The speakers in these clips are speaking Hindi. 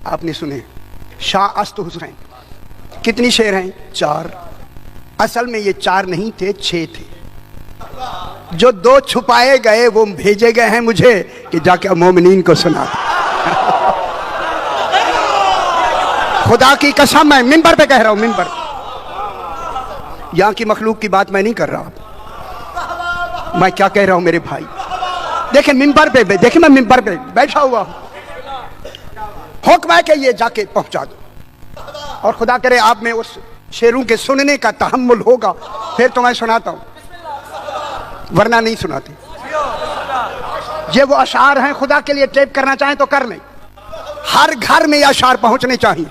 आपने सुने शाह अस्त हुसैन। कितनी शेर हैं? 4। असल में ये 4 नहीं थे, 6 थे। जो 2 छुपाए गए वो भेजे गए हैं मुझे कि जाके मोमिनीन को सुना दो। खुदा की कसम मैं मिंबर पे कह रहा हूं, मिंबर। यहां की मखलूक की बात मैं नहीं कर रहा। मैं क्या कह रहा हूं मेरे भाई, देखे मिंबर पे, देखे मैं मिंबर पे बैठा हुआ हूं। हुक्म है कि ये जाके पहुंचा दो, और खुदा करे आप में उस शेरों के सुनने का तहम्मुल होगा, फिर तो मैं सुनाता हूं, वरना नहीं सुनाते। ये वो अशार हैं, खुदा के लिए टेप करना चाहें तो कर लें। हर घर में ये अशार पहुंचने चाहिए।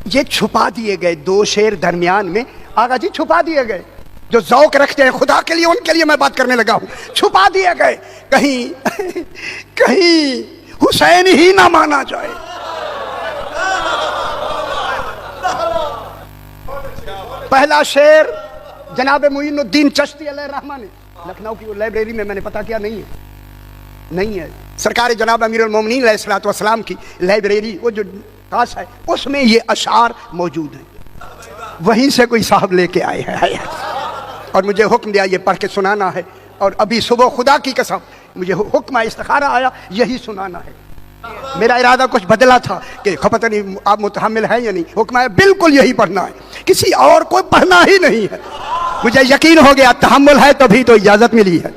ये छुपा दिए गए 2 शेर दरमियान में, आगा जी छुपा दिए गए। जो ज़ौक रखते हैं खुदा के लिए, उनके लिए मैं बात करने लगा हूं। छुपा दिए गए, कहीं कहीं हुसैन ही ना माना जाए। पहला शेर जनाब मुइनुद्दीन चिश्ती अलैहिर्रहमा ने, लखनऊ की वो लाइब्रेरी में मैंने पता किया नहीं है सरकार जनाब अमीरुल मोमिनीन अलैहिस्सलातु वस्सलाम की लाइब्रेरी, वो जो खास है, उसमें ये अशार मौजूद है। वहीं से कोई साहब लेके आए हैं और मुझे हुक्म दिया ये पढ़ के सुनाना है। और अभी सुबह खुदा की कसम मुझे हुक्म इस्तिखारा आया, यही सुनाना है। मेरा इरादा कुछ बदला था कि पता नहीं आप मुतहम्मिल हैं या नहीं। हुक्म है बिल्कुल यही पढ़ना है, किसी और को पढ़ना ही नहीं है। मुझे यकीन हो गया तहम्मुल है, तभी तो इजाजत मिली है।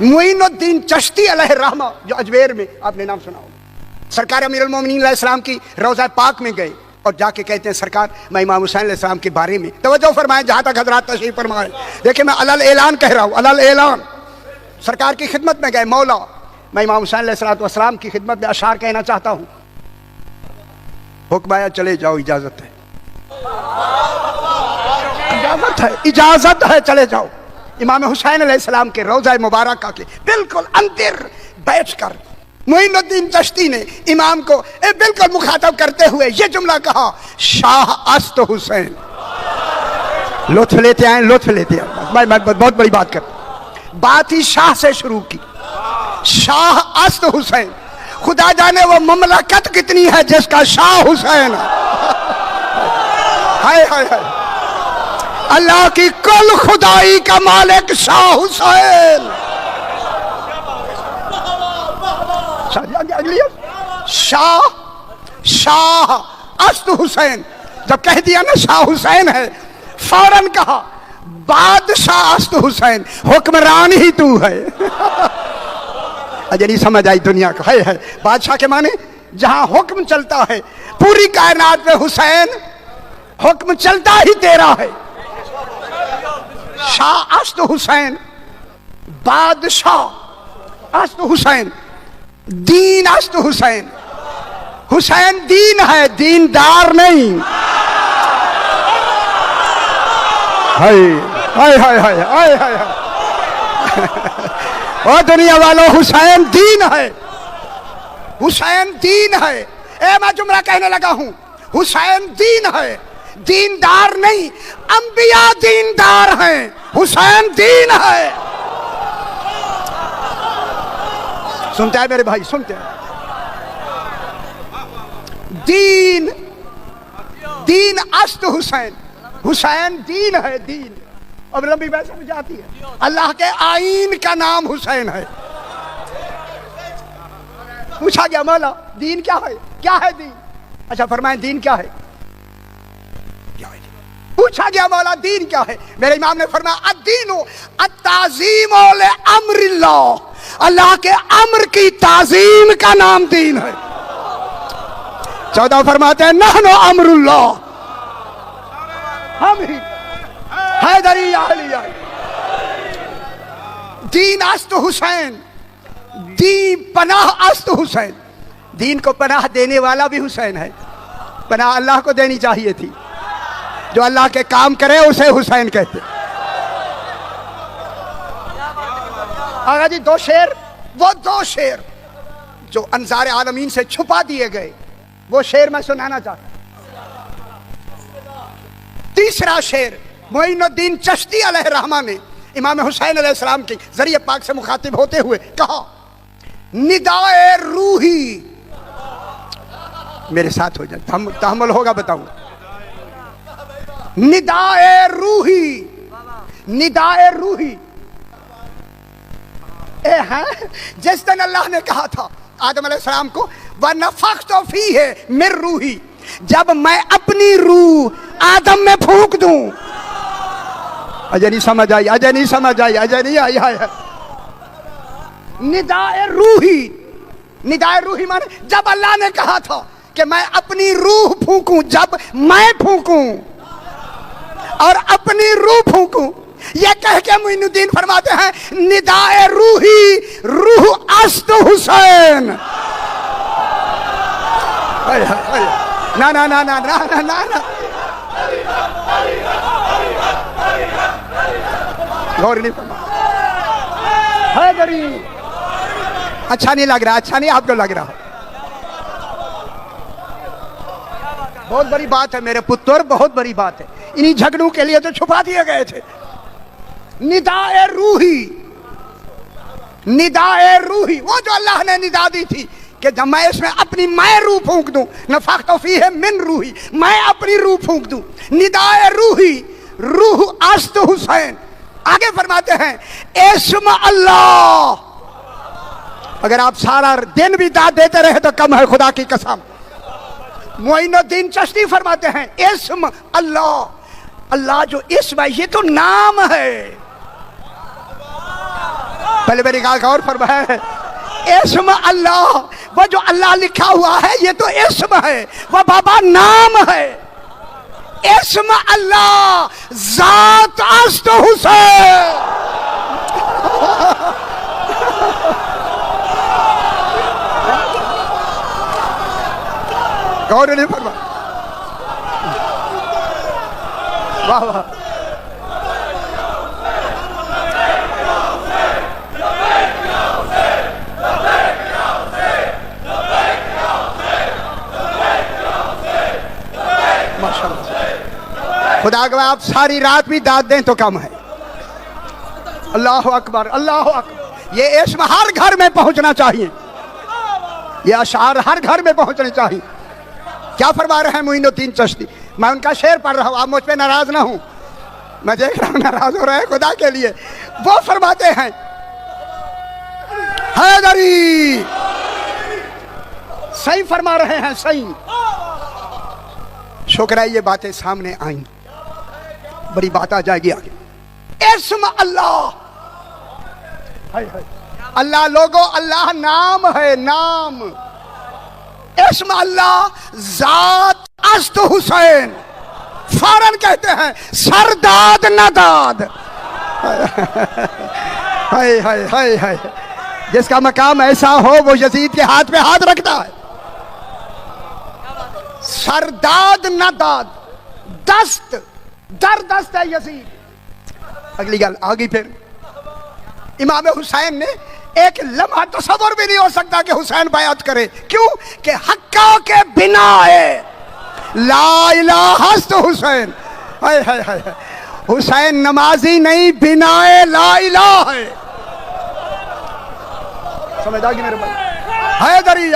मुइनुद्दीन चिश्ती अलैहिर्रहमा, जो अजमेर में आपने नाम सुना होगा, सरकार अमीरुल मोमिनीन अलैहिस्सलाम की रोज़ा पाक में गए और जाके कहते हैं सरकार मैं इमाम हुसैन अलैहिस्सलाम के बारे में तवज्जो फरमाएं, जहां तक हजरात तशरीफ फरमाएं। देखिए मैं अलल ऐलान कह रहा हूं, अलल ऐलान। सरकार की खिदमत में गए, मौला मैं इमाम हुसैन अलैहिस्सलातु वस्सलाम की खिदमत में अशार कहना चाहता हूं। हुक्म आया चले जाओ, इजाजत है, इजाजत है, चले जाओ। इमाम हुसैन अलैहिस्सलाम के रोज़ा मुबारक के बिल्कुल अंदर बैठकर मुइनुद्दीन चिश्ती ने इमाम को बिल्कुल मुखातब करते हुए ये जुमला कहा, शाह अस्त हुसैन। लुत्फ लेते आए, लुत्फ लेते आए। मैं बहुत बड़ी बात कर, बात ही शाह से शुरू की। शाह अस्त हुसैन, खुदा जाने वो ममलकत कितनी है जिसका शाह हुसैन है। हाय हाय हाय, अल्लाह की कुल खुदाई का मालिक शाह हुसैन। शाह अस्त हुसैन, जब कह दिया ना शाह हुसैन है, फौरन कहा बादशाह अस्त हुसैन, हुक्मरान ही तू है। अजय नहीं समझ आई दुनिया को। है बादशाह के माने जहां हुक्म चलता है, पूरी कायनात में हुसैन हुक्म चलता ही तेरा है। शाह अस्त हुसैन, बादशाह अस्त हुसैन, दीन अस्त हुसैन। हुसैन दीन है, दीनदार नहीं। हाय हाय हाय हाय हाय हाय। ओ दुनिया वालों, हुसैन दीन है, हुसैन दीन है। मैं जुमला कहने लगा हूं, हुसैन दीन है, दीनदार नहीं। अंबिया दीनदार हैं, हुसैन दीन है। सुनते हैं मेरे भाई, सुनते हैं। दीन, दीन अस्त हुसैन, हुसैन दीन है, दीन। अब लंबी बात समझ आती है। अल्लाह के आईन का नाम हुसैन है। पूछा गया मौला दीन क्या है, क्या है दीन? अच्छा फरमाएं दीन क्या है, क्या है? पूछा गया मौला दीन क्या है? मेरे इमाम ने फरमाया अद्दीनु अत्ताज़ीमु ले अम्रिल्लाह, अल्लाह के अम्र की ताजीम का नाम दीन है। 14 फरमाते हैं नहनु अम्रुल्लाह, हम ही हैदरी अहलिया। दीन अस्त हुसैन, दीन पनाह अस्त हुसैन। दीन को पनाह देने वाला भी हुसैन है। पनाह अल्लाह को देनी चाहिए थी, जो अल्लाह के काम करे उसे हुसैन कहते। आगा जी 2 शेर, वो 2 शेर जो अंसार आलमीन से छुपा दिए गए, वो शेर मैं सुनाना चाहता। तीसरा शेर मुइनुद्दीन चिश्ती अलैहिर्रहमा ने इमाम हुसैन अलैहिस्सलाम के जरिए पाक से मुखातिब होते हुए कहा, निदाए रूही, मेरे साथ हो जाए, तहम्मुल होगा बताऊंगा। निदाए रूही, निदाए रूही ए है जिस दिन अल्लाह ने कहा था आदम अलैहिस्सलाम को व नफख्तु फीहि मिन रूही, जब मैं अपनी रूह आदम में फूंक दूं। अजय नहीं समझ आई, अजय नहीं समझ आई, अजय नहीं आई है। निदाए रूही, निदाए रूही माने जब अल्लाह ने कहा था कि मैं अपनी रूह फूंकूं, जब मैं फूंकूं और अपनी रूह फूंकूं, ये कह के मोइनुद्दीन फरमाते हैं निदाए रूही, रूह अस्त हुसैन। ना ना ना ना ना ना ना ना, गौर नहीं फरमा है गरी। अच्छा नहीं लग रहा, अच्छा नहीं आपको लग रहा। बहुत बड़ी बात है मेरे पुत्र, बहुत बड़ी बात है। इन्हीं झगड़ों के लिए तो छुपा दिए गए थे। निदाए रूही, निदाए रूही, वो जो अल्लाह ने निदा दी थी कि जब मैं इसमें अपनी मैं रूह फूंक दूं, नफख्तु फीहि मिन रूही, मैं अपनी रूह फूंक दूं। निदाए रूही, रूह अस्त हुसैन। आगे फरमाते हैं इस्म अल्लाह। अगर आप सारा दिन भी दाद देते रहे तो कम है, खुदा की कसम। मोइनुद्दीन चिश्ती फरमाते हैं इस्म अल्लाह, अल्लाह जो इस्म है ये तो नाम है। पहले मेरी गौर फरमाया, इस्म अल्लाह, वो जो अल्लाह लिखा हुआ है ये तो इस्म है, वो बाबा नाम है। इस्म अल्लाह जात अस्त हुसैन। गौर नहीं फरमा, वाह वाह। खुदा के आप सारी रात भी दाद दें तो कम है। अल्लाह अकबर, अल्लाह अकबर। ये इस्म हर घर में पहुंचना चाहिए, ये अशार हर घर में पहुंचने चाहिए। क्या फरमा रहे हैं मोइनुद्दीन चिश्ती? मैं उनका शेर पढ़ रहा हूं, आप मुझ पे नाराज ना हूं, मैं देख रहा हूं नाराज हो रहे हैं खुदा के लिए। वो फरमाते हैं हैदरी, सही फरमा रहे हैं, सही। शुक्र है ये बातें सामने आई, बड़ी बात आ जाएगी आगे। इस्म अल्लाह, अल्लाह लोगो, अल्लाह नाम है, नाम। इस्म अल्लाह जात अस्त हुसैन। फौरन कहते हैं सरदाद नदाद। हाय हाय हाय हाय, जिसका मकाम ऐसा हो वो यजीद के हाथ पे हाथ रखता है। सरदाद नदाद, दस्त दर दस्त है यजीद। अगली गल आगे फिर इमाम हुसैन ने एक लम्हा तसव्वुर भी नहीं हो सकता कि हुसैन बैअत करे। क्यों? कि हक्का के बिना है ला इलाहा हुसैन। हाय हाय हाय, हुसैन नमाजी नहीं, बिनाए ला इलाहा है। समझदार की मेरे भाई हैदरी।